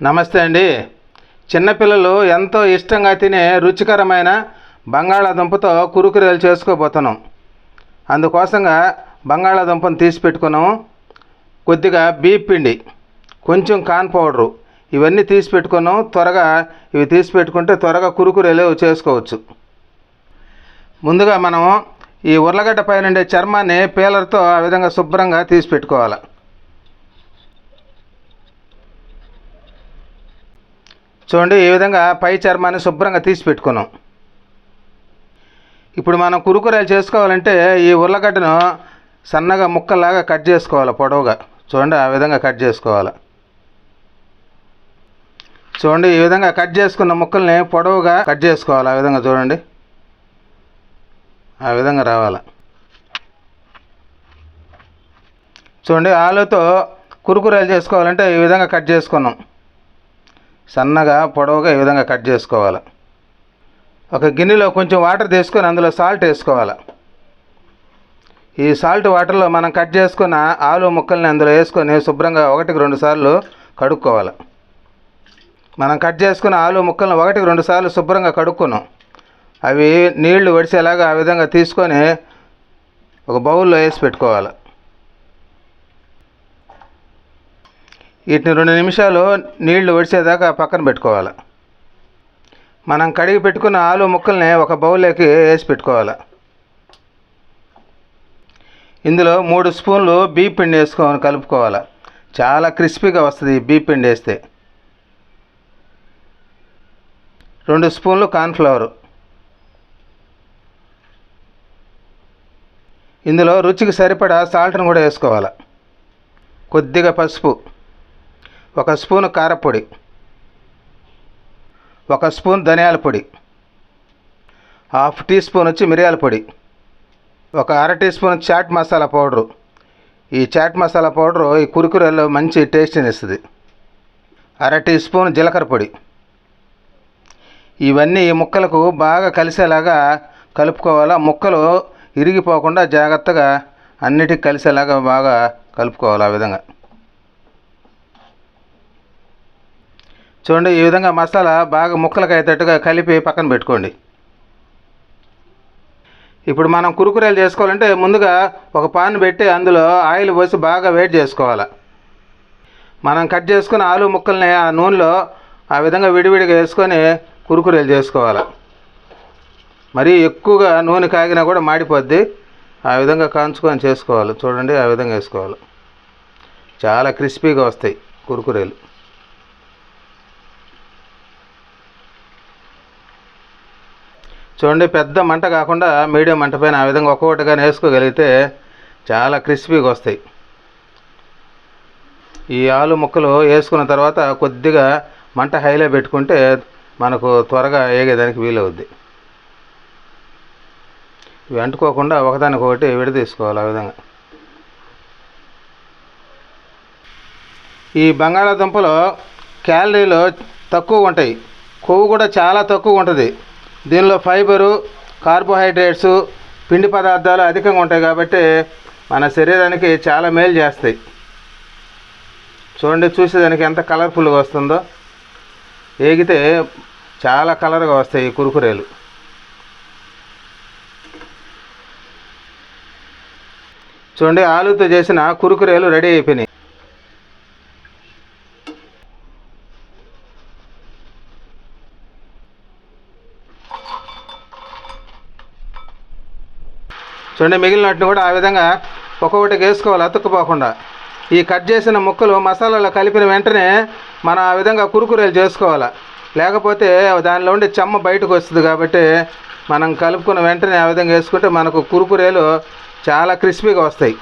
నమస్తే అండి. చిన్నపిల్లలు ఎంతో ఇష్టంగా తినే రుచికరమైన బంగాళాదుంపతో కురుకురేలు చేసుకోబోతున్నాం. అందుకోసంగా బంగాళాదుంపను తీసి పెట్టుకున్నాము. కొద్దిగా బియ్యం పిండి, కొంచెం కార్న్ పౌడరు, ఇవన్నీ తీసి పెట్టుకున్నాం. ఇవి తీసి పెట్టుకుంటే త్వరగా కురుకురేలు చేసుకోవచ్చు. ముందుగా మనం ఈ ఉర్లగడ్డ పైన ఉండే చర్మాన్ని పీలర్తో ఆ విధంగా శుభ్రంగా తీసి పెట్టుకోవాలి. చూడండి, ఈ విధంగా పై చర్మాన్ని శుభ్రంగా తీసి పెట్టుకున్నాం. ఇప్పుడు మనం కురుకురేలు చేసుకోవాలంటే ఈ ఉర్లగడ్డను సన్నగా ముక్కల్లాగా కట్ చేసుకోవాలి, పొడవుగా. చూడండి, ఆ విధంగా కట్ చేసుకోవాలి. చూడండి, ఈ విధంగా కట్ చేసుకున్న ముక్కల్ని పొడవుగా కట్ చేసుకోవాలి. ఆ విధంగా చూడండి, ఆ విధంగా రావాలి. చూడండి, ఆలుతో కురుకురేలు చేసుకోవాలంటే ఈ విధంగా కట్ చేసుకున్నాం. సన్నగా పొడవుగా ఈ విధంగా కట్ చేసుకోవాలి. ఒక గిన్నెలో కొంచెం వాటర్ తీసుకొని అందులో సాల్ట్ వేసుకోవాలి. ఈ సాల్ట్ వాటర్లో మనం కట్ చేసుకున్న ఆలు ముక్కల్ని అందులో వేసుకొని శుభ్రంగా 1-2 సార్లు కడుక్కోవాలి. మనం కట్ చేసుకున్న ఆలు ముక్కల్ని 1-2 సార్లు శుభ్రంగా కడుక్కున్నాం. అవి నీళ్లు వడిసేలాగా ఆ విధంగా తీసుకొని ఒక బౌల్లో వేసి పెట్టుకోవాలి. వీటిని 2 నిమిషాలు నీళ్లు వడిసేదాకా పక్కన పెట్టుకోవాలి. మనం కడిగి పెట్టుకున్న ఆలు ముక్కల్ని ఒక బౌల్లోకి వేసి పెట్టుకోవాలి. ఇందులో 3 స్పూన్లు బియ్యం పిండి వేసుకొని కలుపుకోవాలి. చాలా క్రిస్పీగా వస్తుంది ఈ బియ్యం పిండి వేస్తే. 2 స్పూన్లు కార్న్ఫ్లవరు, ఇందులో రుచికి సరిపడా సాల్ట్ను కూడా వేసుకోవాలి. కొద్దిగా పసుపు, 1 స్పూను కారపొడి, 1 స్పూన్ ధనియాల పొడి, 1/2 టీ స్పూన్ వచ్చి మిరియాల పొడి, 1/2 tea spoon chaat masala powder. ఈ చాట్ మసాలా పౌడరు ఈ కురుకురేల్లో మంచి టేస్ట్ని ఇస్తుంది. 1/2 టీ స్పూన్ జీలకర్ర పొడి. ఇవన్నీ ఈ ముక్కలకు బాగా కలిసేలాగా కలుపుకోవాలి. ముక్కలు ఇరిగిపోకుండా జాగ్రత్తగా అన్నిటికి కలిసేలాగా బాగా కలుపుకోవాలి. ఆ విధంగా చూడండి, ఈ విధంగా మసాలా బాగా ముక్కలకు అయ్యేటట్టుగా కలిపి పక్కన పెట్టుకోండి. ఇప్పుడు మనం కురుకురేలు చేసుకోవాలంటే ముందుగా ఒక పాన్ పెట్టి అందులో ఆయిల్ పోసి బాగా వేడి చేసుకోవాలి. మనం కట్ చేసుకుని ఆలు ముక్కల్ని ఆ నూనెలో ఆ విధంగా విడివిడిగా వేసుకొని కురుకురేలు చేసుకోవాలి. మరీ ఎక్కువగా నూనె కాగినా కూడా మాడిపోద్ది. ఆ విధంగా కాంచుకొని చేసుకోవాలి. చూడండి, ఆ విధంగా వేసుకోవాలి. చాలా క్రిస్పీగా వస్తాయి కురుకురేలు. చూడండి, పెద్ద మంట కాకుండా మీడియం మంట పైన ఆ విధంగా ఒక్కొక్కటిగా వేసుకోగలిగితే చాలా క్రిస్పీగా వస్తాయి. ఈ ఆలు ముక్కలు వేసుకున్న తర్వాత కొద్దిగా మంట హైలో పెట్టుకుంటే మనకు త్వరగా వేగేదానికి వీలవుద్ది. ఇవి అంటుకోకుండా ఒకదానికొకటి విడదీసుకోవాలి. ఆ విధంగా ఈ బంగాళాదుంపలో క్యాలరీలు తక్కువ ఉంటాయి, కొవ్వు కూడా చాలా తక్కువ ఉంటుంది. దీనిలో ఫైబరు, కార్బోహైడ్రేట్స్, పిండి పదార్థాలు అధికంగా ఉంటాయి కాబట్టి మన శరీరానికి చాలా మేలు చేస్తాయి. చూడండి, చూసేదానికి ఎంత కలర్ఫుల్గా వస్తుందో. ఏగితే చాలా కలర్గా వస్తాయి ఈ కురుకురేలు. చూడండి, ఆలుతో చేసిన కురుకురేలు రెడీ అయిపోయినాయి. చూడండి, మిగిలినట్టు కూడా ఆ విధంగా ఒక్కొక్కటి వేసుకోవాలి, అతుక్కుపోకుండా. ఈ కట్ చేసిన ముక్కలు మసాలాలో కలిపిన వెంటనే మనం ఆ విధంగా కురుకురేలు చేసుకోవాలి. లేకపోతే దానిలో ఉండే చెమ్మ బయటకు వస్తుంది కాబట్టి మనం కలుపుకున్న వెంటనే ఆ విధంగా వేసుకుంటే మనకు కురుకురేలు చాలా క్రిస్పీగా వస్తాయి.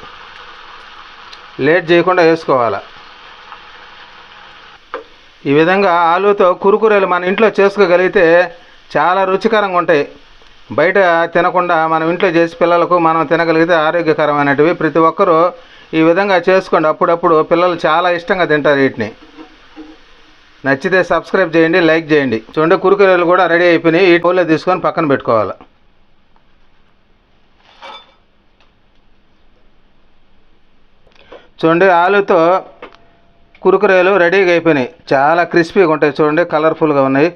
లేట్ చేయకుండా వేసుకోవాలి. ఈ విధంగా ఆలుతో కురుకురేలు మన ఇంట్లో చేసుకోగలిగితే చాలా రుచికరంగా ఉంటాయి. బయట తినకుండా మనం ఇంట్లో చేసి పిల్లలకు మనం తినగలిగితే ఆరోగ్యకరమైనటివి. ప్రతి ఒక్కరూ ఈ విధంగా చేసుకోండి. అప్పుడప్పుడు పిల్లలు చాలా ఇష్టంగా తింటారు వీటిని. నచ్చితే సబ్స్క్రైబ్ చేయండి, లైక్ చేయండి. చూడండి, కురుకురేలు కూడా రెడీ అయిపోయినాయి. ఈ బౌల్లో తీసుకొని పక్కన పెట్టుకోవాలి. చూడండి, ఆలుతో కురుకురేలు రెడీగా అయిపోయినాయి. చాలా క్రిస్పీగా ఉంటాయి చూడండి, కలర్ఫుల్గా ఉన్నాయి.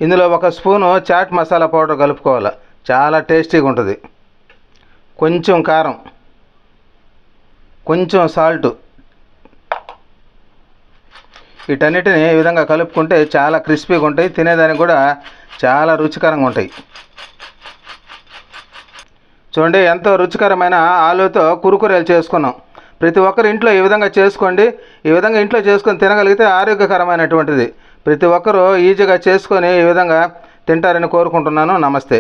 ఇందులో ఒక స్పూను చాట్ మసాలా పౌడర్ కలుపుకోవాలి, చాలా టేస్టీగా ఉంటుంది. కొంచెం కారం, కొంచెం సాల్ట్, వీటన్నిటిని ఈ విధంగా కలుపుకుంటే చాలా క్రిస్పీగా ఉంటాయి, తినేదానికి కూడా చాలా రుచికరంగా ఉంటాయి. చూడండి ఎంతో రుచికరమైన ఆలూతో కురుకురేలు చేసుకున్నాం. ప్రతి ఒక్కరు ఇంట్లో ఈ విధంగా చేసుకోండి. ఈ విధంగా ఇంట్లో చేసుకొని తినగలిగితే ఆరోగ్యకరమైనటువంటిది. ప్రతి ఒక్కరూ ఈజీగా చేసుకొని ఈ విధంగా తింటారని కోరుకుంటున్నాను. నమస్తే.